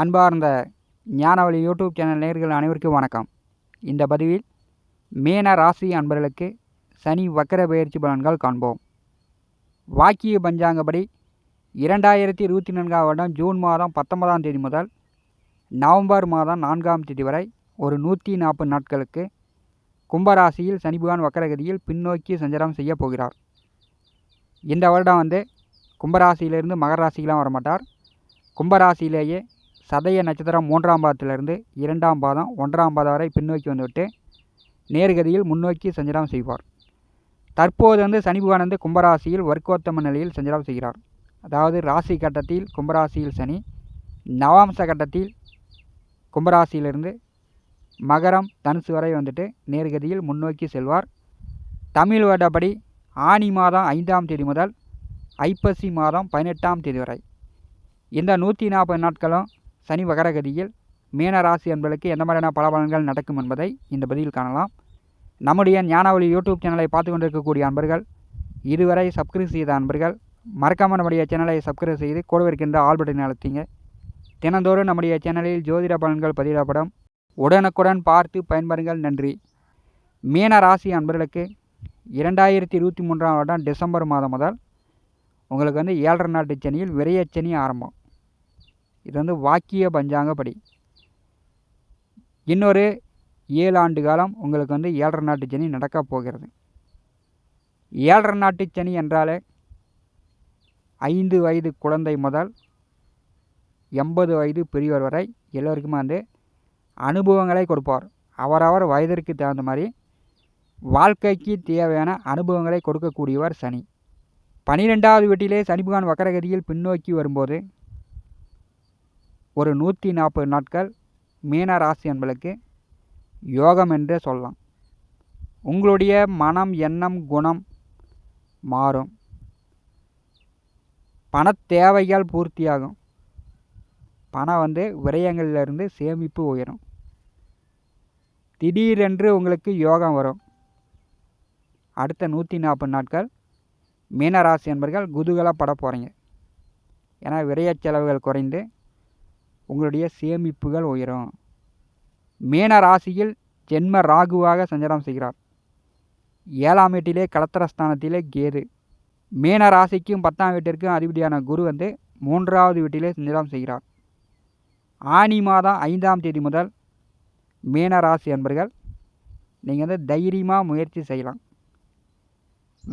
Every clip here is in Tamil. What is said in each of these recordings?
அன்பார்ந்த ஞானவழி யூடியூப் சேனல் நேயர்கள் அனைவருக்கும் வணக்கம். இந்த பதிவில் மீன ராசி அன்பர்களுக்கு சனி வக்கர பெயர்ச்சி பலன்கள் காண்போம். வாக்கிய பஞ்சாங்கப்படி 2024 வருடம் ஜூன் மாதம் 19ஆம் தேதி முதல் நவம்பர் மாதம் 4ஆம் தேதி வரை ஒரு 140 நாட்களுக்கு கும்பராசியில் சனி பகவான் வக்கரகதியில் பின்னோக்கி சஞ்சாரம் செய்ய போகிறார். இந்த வருடம் கும்பராசியிலிருந்து மகர ராசிக்கெலாம் வரமாட்டார். கும்பராசியிலேயே சதய நட்சத்திரம் 3ஆம் பாதத்திலிருந்து 2ஆம் பாதம் 1ஆம் பாதம் வரை பின்னோக்கி வந்துவிட்டு நேர்கதியில் முன்னோக்கி சஞ்சாரம் செய்வார். தற்போது சனி பகவான் கும்பராசியில் வர்க்கோத்தம நிலையில் சஞ்சாரம் செய்கிறார். அதாவது ராசி கட்டத்தில் கும்பராசியில் சனி, நவாம்ச கட்டத்தில் கும்பராசியிலிருந்து மகரம் தனுசு வரை நேர்கதியில் முன்னோக்கி செல்வார். தமிழ் வருடப்படி ஆனி மாதம் 5ஆம் தேதி முதல் ஐப்பசி மாதம் 18ஆம் தேதி வரை இந்த 140 நாட்களும் சனி வக்கரகதியில் மீன ராசி அன்பர்களுக்கு எந்த மாதிரியான பலன்கள் நடக்கும் என்பதை இந்த பதிவில் காணலாம். நம்முடைய ஞானவழி யூடியூப் சேனலை பார்த்து கொண்டிருக்கக்கூடிய அன்பர்கள், இதுவரை சப்ஸ்கிரைப் செய்த அன்பர்கள் மறக்காமல் நம்முடைய சேனலை சப்ஸ்கிரைப் செய்து கூட இருக்கின்ற ஆல் பட்டனை அழுத்திங்க. தினந்தோறும் நம்முடைய சேனலில் ஜோதிட பலன்கள் பதிவிடப்படும். உடனுக்குடன் பார்த்து பயன்பெறுங்கள். நன்றி. மீன ராசி அன்பர்களுக்கு 2023ஆம் வருடம் டிசம்பர் மாதம் முதல் உங்களுக்கு 7.5 நாட்டு சனியில் விரையச்சனி ஆரம்பம். இது வாக்கிய பஞ்சாங்கப்படி இன்னொரு 7 ஆண்டு காலம் உங்களுக்கு 7.5 நாட்டு சனி நடக்கப் போகிறது. 7.5 நாட்டு சனி என்றாலே 5 வயது குழந்தை முதல் 80 வயது பெரியவர் வரை எல்லோருக்குமே அனுபவங்களை கொடுப்பார். அவரவர் வயதிற்கு தகுந்த மாதிரி வாழ்க்கைக்கு தேவையான அனுபவங்களை கொடுக்கக்கூடியவர் சனி. 12வது வீட்டிலே சனி பகவான் வக்கரகதியில் பின்னோக்கி வரும்போது ஒரு 140 நாட்கள் மீன ராசி அன்பர்களுக்கு யோகம் என்றே சொல்லலாம். உங்களுடைய மனம், எண்ணம், குணம் மாறும். பண தேவைகள் பூர்த்தியாகும். பணம் விரயங்களிலிருந்து சேமிப்பு உயரும். திடீரென்று உங்களுக்கு யோகம் வரும். அடுத்த 140 நாட்கள் மீனராசி அன்பர்கள் குதூகலப்பட போகிறீங்க. ஏன்னா விரய செலவுகள் குறைந்து உங்களுடைய சேமிப்புகள் உயரும். மீன ராசியில் ஜென்ம ராகுவாக சஞ்சாரம் செய்கிறார். 7ஆம் வீட்டிலே கலத்திரஸ்தானத்திலே கேது. மீன ராசிக்கும் 10ஆம் வீட்டிற்கும் அதிபதியான குரு 3ஆவது வீட்டிலே சஞ்சாரம் செய்கிறார். ஆனி மாதம் 5ஆம் தேதி முதல் மீன ராசி அன்பர்கள் நீங்கள் தைரியமாக முயற்சி செய்யலாம்.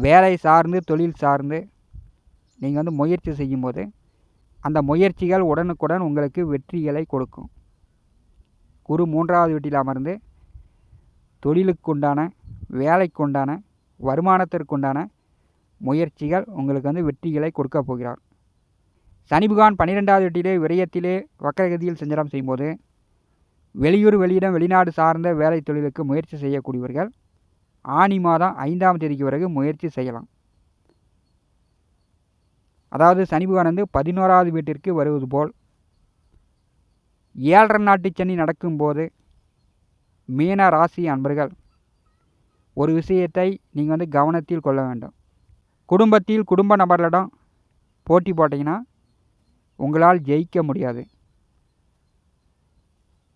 வேலை சார்ந்து, தொழில் சார்ந்து நீங்கள் முயற்சி செய்யும்போது அந்த முயற்சிகள் உடனுக்குடன் உங்களுக்கு வெற்றிகளை கொடுக்கும். குரு 3ஆவது வீட்டில் அமர்ந்து தொழிலுக்குண்டான, வேலைக்குண்டான, வருமானத்திற்குண்டான முயற்சிகள் உங்களுக்கு வெற்றிகளை கொடுக்க போகிறார். சனி பகவான் 12ஆவது வீட்டிலே விரயத்திலே வக்கரகதியில் சஞ்சாரம் செய்யும்போது வெளியூர், வெளியிடம், வெளிநாடு சார்ந்த வேலை தொழிலுக்கு முயற்சி செய்யக்கூடியவர்கள் ஆனி மாதம் 5ஆம் தேதிக்கு பிறகு முயற்சி செய்யலாம். அதாவது சனி பகவான் 11ஆவது வீட்டிற்கு வருவது போல் 7.5 நாட்டு சனி நடக்கும்போது மீன ராசி அன்பர்கள் ஒரு விஷயத்தை நீங்கள் கவனத்தில் கொள்ள வேண்டும். குடும்பத்தில் குடும்ப நபர்களிடம் போட்டி போட்டிங்கன்னா உங்களால் ஜெயிக்க முடியாது.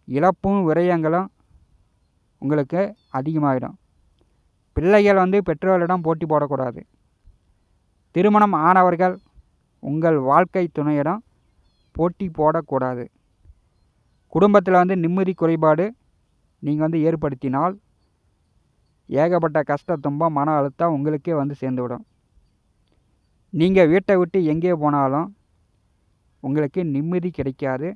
இழப்பும் விரயங்களும் உங்களுக்கு அதிகமாகிடும். பிள்ளைகள் பெற்றோர்களிடம் போட்டி போடக்கூடாது. திருமணம் ஆனவர்கள் உங்கள் வாழ்க்கை துணையிடம் போட்டி போடக்கூடாது. குடும்பத்தில் நிம்மதி குறைபாடு நீங்கள் ஏற்படுத்தினால் ஏகப்பட்ட கஷ்ட, துன்பம், மன அழுத்தம் உங்களுக்கே சேர்ந்துவிடும். நீங்கள் வீட்டை விட்டு எங்கே போனாலும் உங்களுக்கு நிம்மதி கிடைக்காது.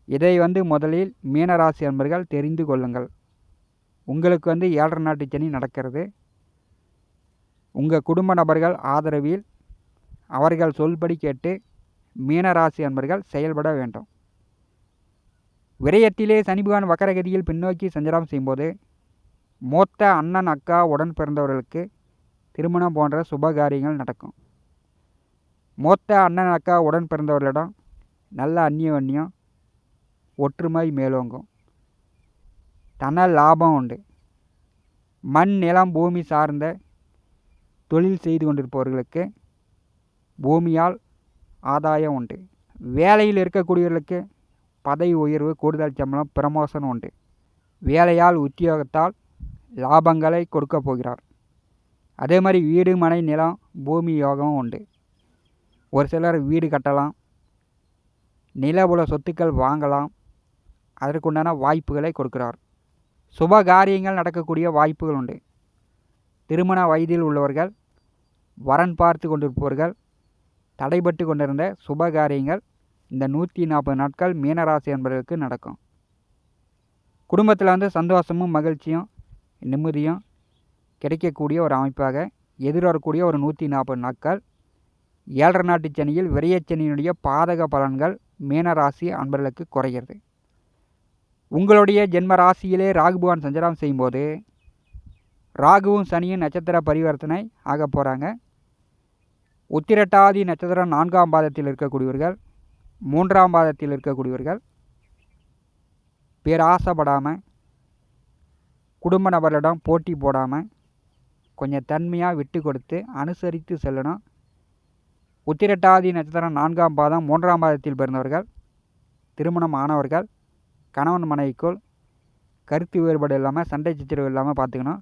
இதை முதலில் மீனராசி அன்பர்கள் தெரிந்து கொள்ளுங்கள். உங்களுக்கு 7.5 நாட்டு சனி நடக்கிறது. உங்கள் குடும்ப நபர்கள் ஆதரவில் அவர்கள் சொல்படி கேட்டு மீனராசி அன்பர்கள் செயல்பட வேண்டும். விரயத்திலே சனி பகவான் வக்கரகதியில் பின்னோக்கி சஞ்சாரம் செய்யும்போது மூத்த அண்ணன், அக்கா, உடன் பிறந்தவர்களுக்கு திருமணம் போன்ற சுபகாரியங்கள் நடக்கும். மூத்த அண்ணன், அக்கா, உடன் பிறந்தவர்களிடம் நல்ல அந்நியம், ஒற்றுமை மேலோங்கும். தன லாபம் உண்டு. மண், நிலம், பூமி சார்ந்த தொழில் செய்து கொண்டிருப்பவர்களுக்கு பூமியால் ஆதாயம் உண்டு. வேலையில் இருக்கக்கூடியவர்களுக்கு பதவி உயர்வு, கூடுதல் சம்பளம், ப்ரமோஷன் உண்டு. வேலையால், உத்தியோகத்தால் லாபங்களை கொடுக்க போகிறார். அதே மாதிரி வீடு, மனை, நிலம், பூமி யோகம் உண்டு. ஒரு சிலர் வீடு கட்டலாம், நிலபுல சொத்துக்கள் வாங்கலாம். அதற்குண்டான வாய்ப்புகளை கொடுக்கிறார். சுப காரியங்கள் நடக்கக்கூடிய வாய்ப்புகள் உண்டு. திருமண வயதில் உள்ளவர்கள், வரன் பார்த்து கொண்டிருப்பவர்கள், தடைபட்டு கொண்டிருந்த சுப காரியங்கள் இந்த 140 நாட்கள் மீனராசி என்பவர்களுக்கு நடக்கும். குடும்பத்தில் சந்தோஷமும் மகிழ்ச்சியும் நிம்மதியும் கிடைக்கக்கூடிய ஒரு அமைப்பாக எதிர்வரக்கூடிய ஒரு 140 நாட்கள் 7.5 நாட்டு சனியில் விரயச்சனியினுடைய பாதக பலன்கள் மீனராசி அன்பர்களுக்கு குறைகிறது. உங்களுடைய ஜென்ம ராசியிலே ராகு பகவான் சஞ்சாரம் செய்யும்போது ராகுவும் சனியும் நட்சத்திர பரிவர்த்தனை ஆக போகிறாங்க. உத்திரட்டாதி நட்சத்திரம் 4ஆம் பாதத்தில் இருக்கக்கூடியவர்கள், 3ஆம் பாதத்தில் இருக்கக்கூடியவர்கள் பேராசைப்படாமல், குடும்ப நபர்களிடம் போட்டி போடாமல் கொஞ்சம் தன்மையாக விட்டு கொடுத்து அனுசரித்து செல்லணும். உத்திரட்டாதி நட்சத்திரம் 4ஆம் பாதம் 3ஆம் பாதத்தில் பிறந்தவர்கள், திருமணம் ஆனவர்கள் கணவன் மனைவிக்குள் கருத்து வேறுபாடு இல்லாமல், சண்டை சச்சரவு இல்லாமல் பார்த்துக்கணும்.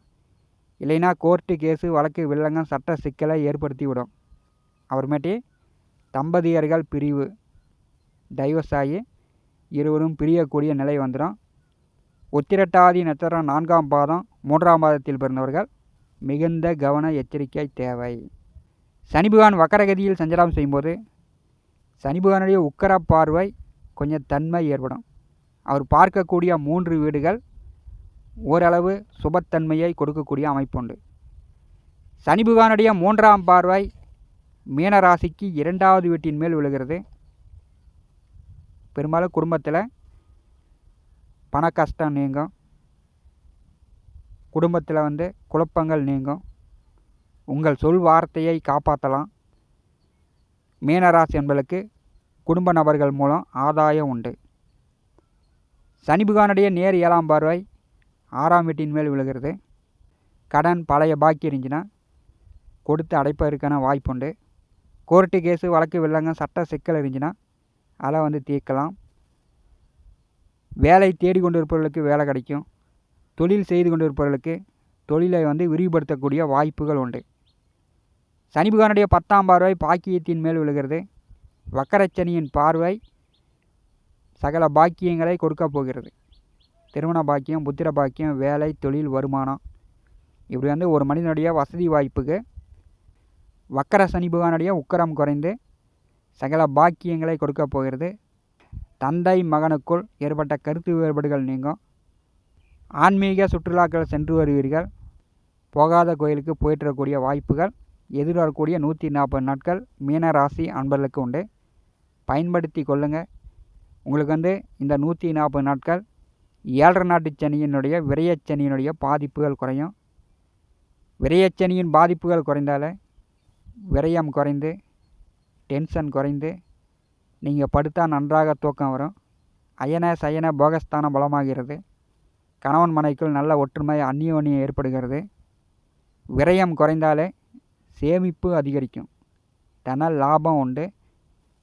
இல்லைன்னா கோர்ட்டு, கேஸு, வழக்கு, வில்லங்கம், சட்ட சிக்கலை ஏற்படுத்தி விடும். அப்புறமேட்டு தம்பதியர்கள் பிரிவு, டைவர்ஸ் ஆகி இருவரும் பிரியக்கூடிய நிலை வந்துடும். உத்திரட்டாதி நட்சத்திரம் 4ஆம் பாதம் 3ஆம் பாதத்தில் பிறந்தவர்கள் மிகுந்த கவன எச்சரிக்கை தேவை. சனி பகவான் வக்கரகதியில் சஞ்சாரம் செய்யும்போது சனி பகவானுடைய உக்கர பார்வை கொஞ்சம் தன்மை ஏற்படும். அவர் பார்க்கக்கூடிய 3 வீடுகள் ஓரளவு சுபத்தன்மையை கொடுக்கக்கூடிய அமைப்புண்டு. சனி பகவானுடைய 3ஆம் பார்வை மீனராசிக்கு 2வது வீட்டின் மேல் விழுகிறது. பெரும்பாலும் குடும்பத்தில் பண கஷ்டம் நீங்கும், குடும்பத்தில் குழப்பங்கள் நீங்கும், உங்கள் சொல் வார்த்தையை காப்பாற்றலாம். மீனராசி என்பதற்கு குடும்ப நபர்கள் மூலம் ஆதாயம் உண்டு. சனி பகவானுடைய நேர் 7ஆம் பார்வை 6ஆம் வீட்டின் மேல் விழுகிறது. கடன் பழைய பாக்கி இருந்துச்சுன்னா கொடுத்து அடைப்பதற்கான வாய்ப்புண்டு. கோர்ட்டு, கேஸு, வழக்கு, வில்லங்கம், சட்ட சிக்கல் இருந்துச்சுன்னா அதை தீர்க்கலாம். வேலை தேடிக்கொண்டிருப்பவர்களுக்கு வேலை கிடைக்கும். தொழில் செய்து கொண்டிருப்பவர்களுக்கு தொழிலை விரிவுபடுத்தக்கூடிய வாய்ப்புகள் உண்டு. சனி பகவானுடைய 10ஆம் பார்வை பாக்கியத்தின் மேல் விழுகிறது. வக்கரச்சனியின் பார்வை சகல பாக்கியங்களை கொடுக்க போகிறது. திருமண பாக்கியம், புத்திர பாக்கியம், வேலை, தொழில், வருமானம், இப்படி ஒரு மனிதனுடைய வசதி வாய்ப்புக்கு வக்கர சனி பகவானுடைய உக்கரம் குறைந்து சகல பாக்கியங்களை கொடுக்க போகிறது. தந்தை மகனுக்குள் ஏற்பட்ட கருத்து வேறுபாடுகள் நீங்கும். ஆன்மீக சுற்றுலாக்கள் சென்று வருவீர்கள். போகாத கோயிலுக்கு போயிட்டு வரக்கூடிய வாய்ப்புகள் எதிர்வரக்கூடிய 140 நாட்கள் மீனராசி அன்பர்களுக்கு உண்டு. பயன்படுத்தி கொள்ளுங்கள். உங்களுக்கு இந்த 140 நாட்கள் 7.5 நாட்டு சனியினுடைய விரயச்சனியினுடைய பாதிப்புகள் குறையும். விரயச்சனியின் பாதிப்புகள் குறைந்தாலே விரயம் குறைந்து, டென்ஷன் குறைந்து, நீங்கள் படுத்தால் நன்றாக தூக்கம் வரும். அயன சயன போகஸ்தானம் பலமாகிறது. கணவன் மனைக்குள் நல்ல ஒற்றுமை, அந்யோன்யம் ஏற்படுகிறது. விரயம் குறைந்தாலே சேமிப்பு அதிகரிக்கும். தன லாபம் உண்டு.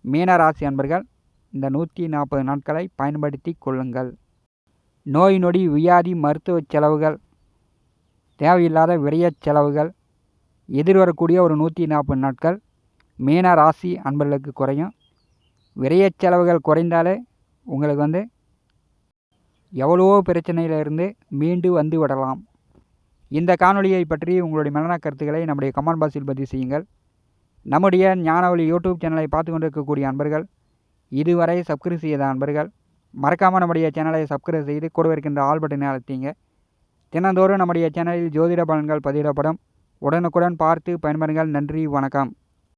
மீனராசி அன்பர்கள் இந்த 140 நாட்களை பயன்படுத்தி கொள்ளுங்கள். நோய் நொடி, வியாதி, மருத்துவ செலவுகள், தேவையில்லாத விரயச் செலவுகள் எதிர்வரக்கூடிய ஒரு 140 நாட்கள் மீனராசி அன்பர்களுக்கு குறையும். விரயச் செலவுகள் குறைந்தாலே உங்களுக்கு எவ்வளவோ பிரச்சனையிலிருந்து மீண்டு வந்து விடலாம். இந்த காணொலியை பற்றி உங்களுடைய மனன கருத்துக்களை நம்முடைய கமெண்ட் பாக்ஸில் பதிவு செய்யுங்கள். நம்முடைய ஞானவழி யூடியூப் சேனலை பார்த்து கொண்டிருக்கக்கூடிய அன்பர்கள், இதுவரை சப்ஸ்கிரைப் செய்த அன்பர்கள் மறக்காமல் நம்முடைய சேனலை சப்ஸ்கிரைப் செய்து கூட இருக்கின்ற ஆல் பட்டனை அழுத்திங்க. தினந்தோறும் நம்முடைய சேனலில் ஜோதிட பலன்கள் பதிவிடப்படும். உடனுக்குடன் பார்த்து பயன்பெறுங்கள். நன்றி, வணக்கம்.